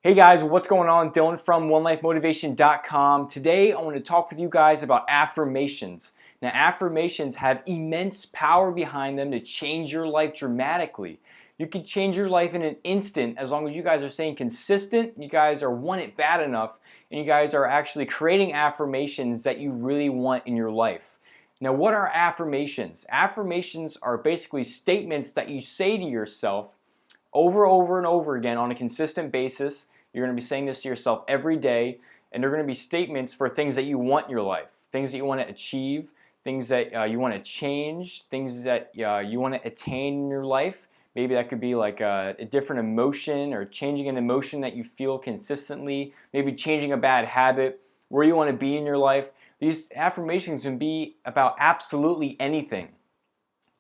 Hey guys, what's going on? Dylan from OneLifeMotivation.com. Today I want to talk with you guys about affirmations. Now, affirmations have immense power behind them to change your life dramatically. You can change your life in an instant as long as you guys are staying consistent, you guys are want it bad enough, and you guys are actually creating affirmations that you really want in your life. Now, what are affirmations? Affirmations are basically statements that you say to yourself over and over again on a consistent basis. You're going to be saying this to yourself every day, and they're going to be statements for things that you want in your life, things that you want to achieve, things that you want to change, things that you want to attain in your life. Maybe that could be like a different emotion, or changing an emotion that you feel consistently, maybe changing a bad habit, where you want to be in your life. These affirmations can be about absolutely anything.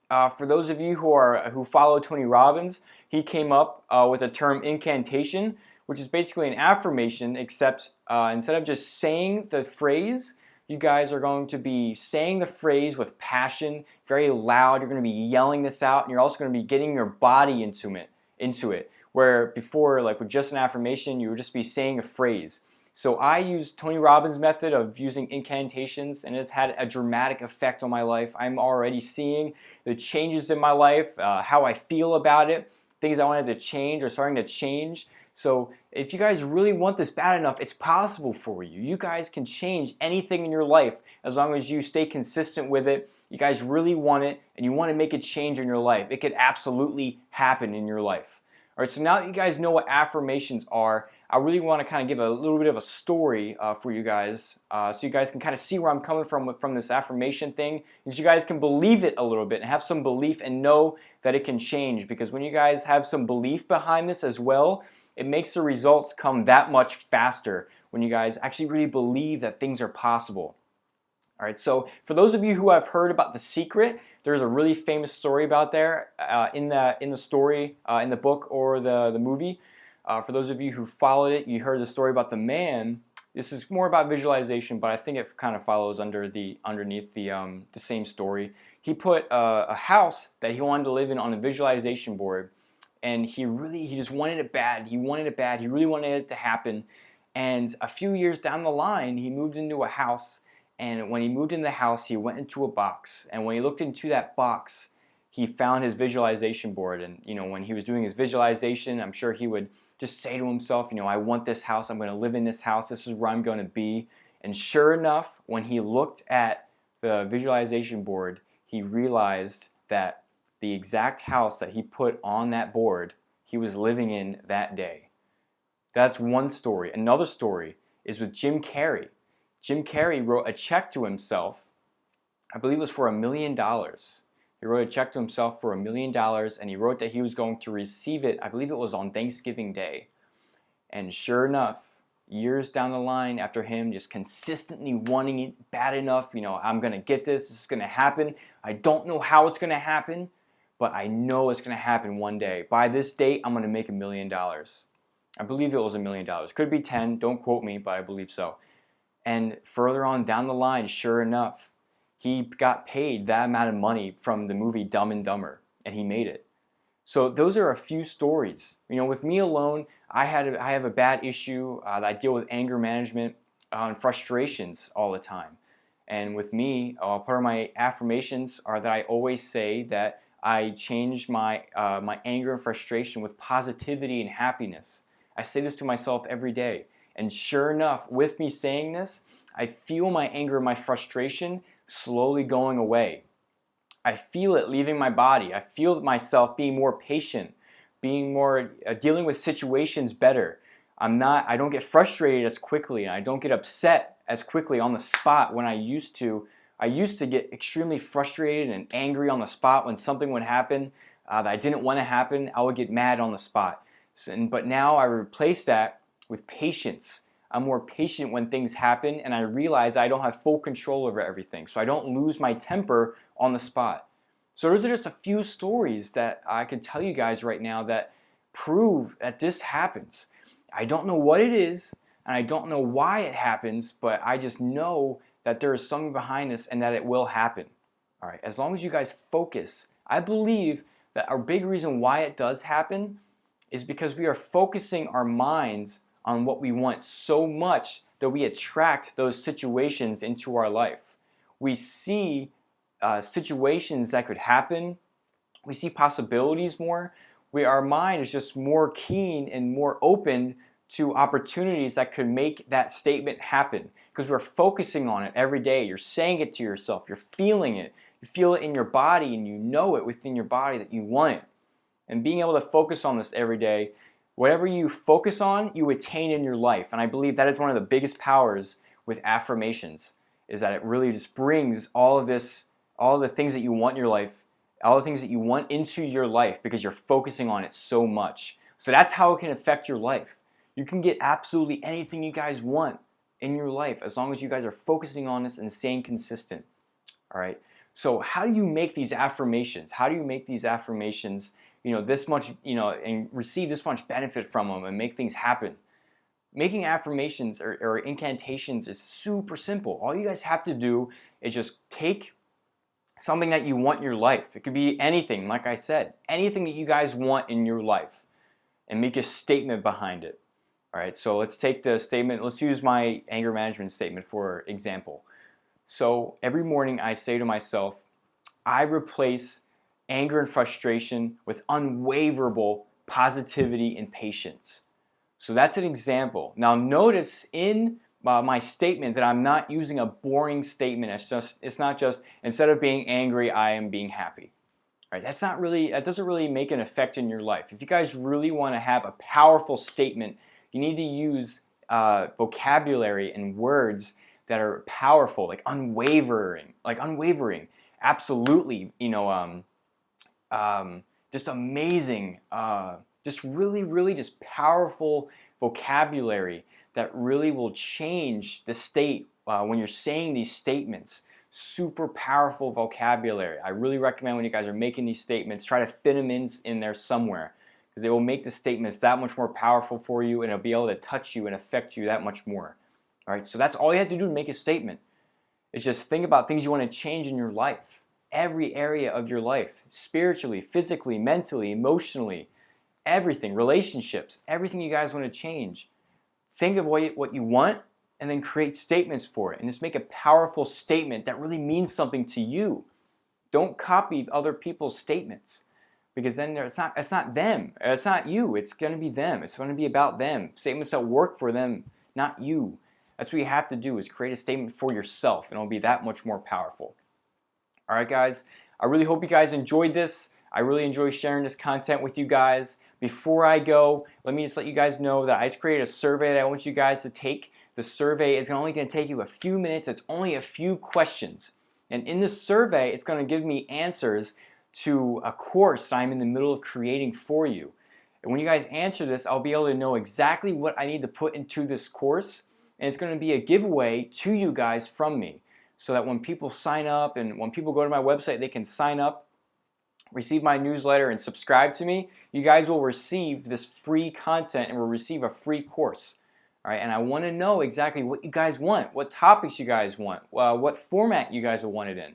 For those of you who follow Tony Robbins, he came up with a term incantation, which is basically an affirmation, except instead of just saying the phrase, you guys are going to be saying the phrase with passion, very loud. You're going to be yelling this out, and you're also going to be getting your body into it. Where before, like with just an affirmation, you would just be saying a phrase. So I use Tony Robbins' method of using incantations, and it's had a dramatic effect on my life. I'm already seeing the changes in my life, how I feel about it, things I wanted to change are starting to change. So if you guys really want this bad enough, it's possible for you. You guys can change anything in your life as long as you stay consistent with it. You guys really want it, and you want to make a change in your life. It could absolutely happen in your life. All right, so now that you guys know what affirmations are, I really want to kind of give a little bit of a story for you guys, so you guys can kind of see where I'm coming from this affirmation thing, and you guys can believe it a little bit and have some belief and know that it can change. Because when you guys have some belief behind this as well, it makes the results come that much faster when you guys actually really believe that things are possible. All right, so for those of you who have heard about The Secret, there's a really famous story about there in the story, in the book or the movie. For those of you who followed it, you heard the story about the man. This is more about visualization, but I think it kind of follows underneath the same story. He put a house that he wanted to live in on a visualization board, and he just wanted it bad. He wanted it bad. He really wanted it to happen. And a few years down the line, he moved into a house. And when he moved in the house, he went into a box. And when he looked into that box, he found his visualization board. And when he was doing his visualization, I'm sure he would just say to himself, I want this house. I'm going to live in this house. This is where I'm going to be. And sure enough, when he looked at the visualization board, he realized that the exact house that he put on that board, he was living in that day. That's one story. Another story is with Jim Carrey. Jim Carrey wrote a check to himself, I believe it was for $1 million. He wrote a check to himself for $1 million, and he wrote that he was going to receive it, I believe it was on Thanksgiving Day. And sure enough, years down the line, after him just consistently wanting it bad enough, I'm going to get this is going to happen. I don't know how it's going to happen, but I know it's going to happen one day. By this date, I'm going to make $1 million. I believe it was $1 million. Could be 10, don't quote me, but I believe so. And further on down the line, sure enough, he got paid that amount of money from the movie Dumb and Dumber, and he made it. So those are a few stories. With me alone, I have a bad issue that I deal with anger management and frustrations all the time. And with me, part of my affirmations are that I always say that I change my anger and frustration with positivity and happiness. I say this to myself every day. And sure enough, with me saying this, I feel my anger and my frustration slowly going away. I feel it leaving my body. I feel myself being more patient, being more dealing with situations better. I don't get frustrated as quickly, and I don't get upset as quickly on the spot when I used to. I used to get extremely frustrated and angry on the spot when something would happen that I didn't want to happen. I would get mad on the spot. But now I replace that with patience. I'm more patient when things happen, and I realize I don't have full control over everything, so I don't lose my temper on the spot. So those are just a few stories that I can tell you guys right now that prove that this happens. I don't know what it is, and I don't know why it happens, but I just know that there is something behind this and that it will happen. All right, as long as you guys focus, I believe that our big reason why it does happen is because we are focusing our minds on what we want so much that we attract those situations into our life. We see situations that could happen. We see possibilities more. Our mind is just more keen and more open to opportunities that could make that statement happen because we're focusing on it every day. You're saying it to yourself. You're feeling it. You feel it in your body and you know it within your body that you want it. And being able to focus on this every day, whatever you focus on, you attain in your life. And I believe that is one of the biggest powers with affirmations, is that it really just brings all of this, all of the things that you want in your life, all the things that you want into your life because you're focusing on it so much. So that's how it can affect your life. You can get absolutely anything you guys want in your life as long as you guys are focusing on this and staying consistent. All right. So how do you make these affirmations? How do you make these affirmations, this much, and receive this much benefit from them and make things happen? Making affirmations or incantations is super simple. All you guys have to do is just take something that you want in your life. It could be anything, like I said, anything that you guys want in your life, and make a statement behind it. All right, so let's take the statement. Let's use my anger management statement for example. So every morning I say to myself, I replace anger and frustration with unwaverable positivity and patience. So that's an example. Now notice in my statement that I'm not using a boring statement. It's not just instead of being angry, I am being happy. Right? That doesn't really make an effect in your life. If you guys really want to have a powerful statement, you need to use vocabulary and words that are powerful, like unwavering, absolutely, just amazing, just really just powerful vocabulary that really will change the state when you're saying these statements. Super powerful vocabulary. I really recommend when you guys are making these statements, try to fit them in there somewhere, because they will make the statements that much more powerful for you, and it'll be able to touch you and affect you that much more. All right, so that's all you have to do to make a statement. Is just think about things you want to change in your life, every area of your life, spiritually, physically, mentally, emotionally, everything, relationships, everything you guys want to change. Think of what you want, and then create statements for it, and just make a powerful statement that really means something to you. Don't copy other people's statements, because then it's not them, it's not you, it's going to be them, it's going to be about them, statements that work for them, not you. That's what you have to do, is create a statement for yourself, and it'll be that much more powerful. All right, guys, I really hope you guys enjoyed this. I really enjoy sharing this content with you guys. Before I go, let me just let you guys know that I just created a survey that I want you guys to take. The survey is only going to take you a few minutes. It's only a few questions. And in this survey, it's going to give me answers to a course that I'm in the middle of creating for you. And when you guys answer this, I'll be able to know exactly what I need to put into this course. And it's going to be a giveaway to you guys from me, so that when people sign up and when people go to my website, they can sign up, receive my newsletter, and subscribe to me. You guys will receive this free content and will receive a free course. All right, and I want to know exactly what you guys want, what topics you guys want, what format you guys will want it in.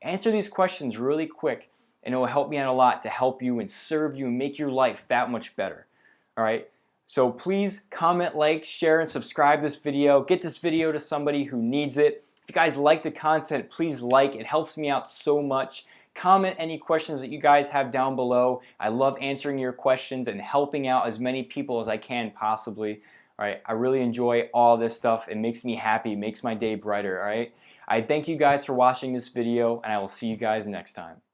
Answer these questions really quick, and it will help me out a lot to help you and serve you and make your life that much better. All right, so please comment, like, share, and subscribe this video. Get this video to somebody who needs it. If you guys like the content, please like. It helps me out so much. Comment any questions that you guys have down below. I love answering your questions and helping out as many people as I can possibly. All right, I really enjoy all this stuff. It makes me happy, makes my day brighter. All right, I thank you guys for watching this video, and I will see you guys next time.